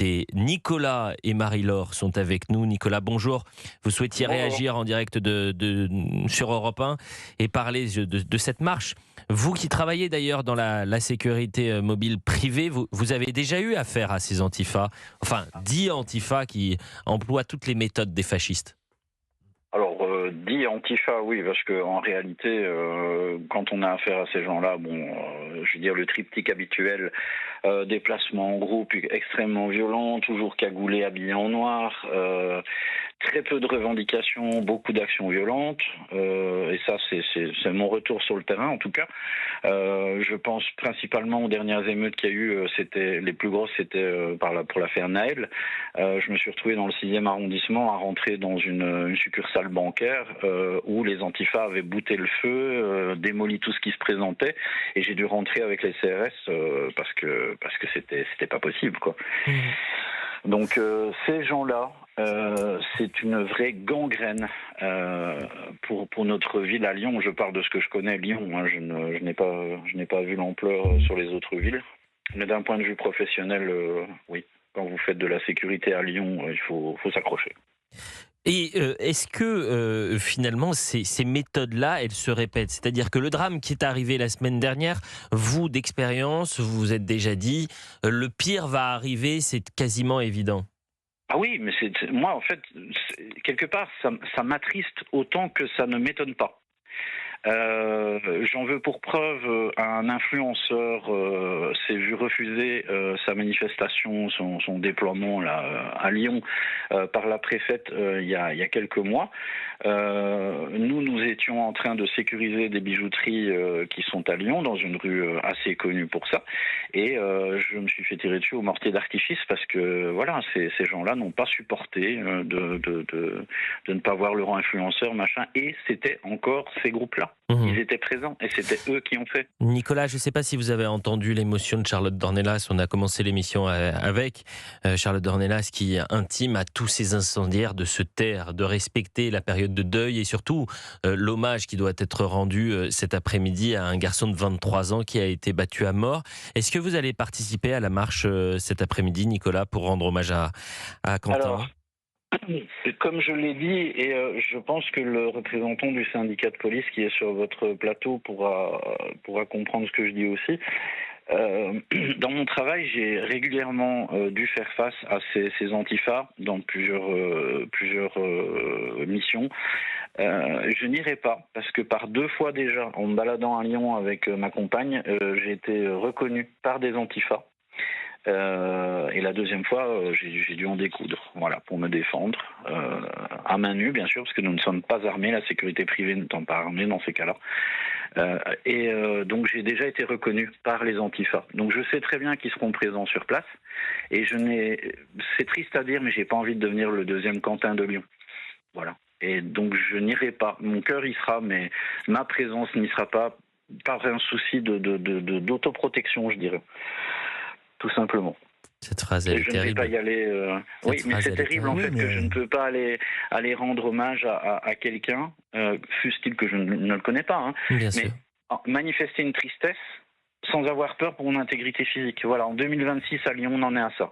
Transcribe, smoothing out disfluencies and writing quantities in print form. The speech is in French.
sécurité. Nicolas et Marie-Laure sont avec nous. Nicolas, bonjour. Vous souhaitiez réagir en direct sur Europe 1 et parler de cette marche. Vous qui travaillez d'ailleurs dans la sécurité mobile privée, vous avez déjà eu affaire à ces antifas, enfin, dits antifas qui emploient toutes les méthodes des fascistes. Alors, dit Antifa, oui, parce qu'en réalité, quand on a affaire à ces gens-là, je veux dire, le triptyque habituel, déplacement en groupe extrêmement violent, toujours cagoulé, habillé en noir, très peu de revendications, beaucoup d'actions violentes, et ça, c'est mon retour sur le terrain, en tout cas. Je pense principalement aux dernières émeutes qu'il y a eu, les plus grosses, c'était pour l'affaire Naël. Je me suis retrouvé dans le 6e arrondissement à rentrer dans une succursale bancaire où les antifas avaient bouté le feu, démoli tout ce qui se présentait, et j'ai dû rentrer avec les CRS parce que c'était pas possible, quoi. Donc ces gens-là, c'est une vraie gangrène pour notre ville à Lyon. Je parle de ce que je connais, Lyon. Hein, je n'ai pas vu l'ampleur sur les autres villes. Mais d'un point de vue professionnel, oui. Quand vous faites de la sécurité à Lyon, il faut s'accrocher. Et est-ce que finalement ces méthodes-là, elles se répètent? C'est-à-dire que le drame qui est arrivé la semaine dernière, vous d'expérience, vous vous êtes déjà dit, le pire va arriver, c'est quasiment évident. Ah oui, mais moi en fait, quelque part, ça m'attriste autant que ça ne m'étonne pas. J'en veux pour preuve un influenceur s'est vu refuser sa manifestation, son déploiement là à Lyon par la préfète il y a quelques mois. Nous étions en train de sécuriser des bijouteries qui sont à Lyon, dans une rue assez connue pour ça, et je me suis fait tirer dessus au mortier d'artifice parce que voilà, ces gens-là n'ont pas supporté de ne pas voir leur influenceur, machin, et c'était encore ces groupes-là. Ils étaient présents et c'était eux qui ont fait. Nicolas, je ne sais pas si vous avez entendu l'émotion de Charlotte Dornelas. On a commencé l'émission avec Charlotte Dornelas qui intime à tous ces incendiaires de se taire, de respecter la période de deuil et surtout l'hommage qui doit être rendu cet après-midi à un garçon de 23 ans qui a été battu à mort. Est-ce que vous allez participer à la marche cet après-midi, Nicolas, pour rendre hommage à Quentin? Alors, comme je l'ai dit, et je pense que le représentant du syndicat de police qui est sur votre plateau pourra comprendre ce que je dis aussi. Dans mon travail, j'ai régulièrement dû faire face à ces antifas dans plusieurs missions. Je n'irai pas parce que par 2 fois déjà, en me baladant à Lyon avec ma compagne, j'ai été reconnu par des antifas. Et la 2e fois, j'ai dû en découdre, voilà, pour me défendre, à main nue, bien sûr, parce que nous ne sommes pas armés, la sécurité privée n'étant pas armée dans ces cas-là. Donc j'ai déjà été reconnu par les antifas. Donc je sais très bien qu'ils seront présents sur place, et c'est triste à dire, mais j'ai pas envie de devenir le 2e Quentin de Lyon. Voilà. Et donc je n'irai pas. Mon cœur y sera, mais ma présence n'y sera pas, par un souci d'autoprotection, je dirais. Tout simplement. Cette phrase, elle est terrible. Je ne vais pas y aller. Oui, mais c'est terrible en fait que je ne peux pas aller rendre hommage à quelqu'un, fût-il que je ne le connais pas. Hein, bien sûr. Manifester une tristesse sans avoir peur pour mon intégrité physique. Voilà, en 2026 à Lyon, on en est à ça.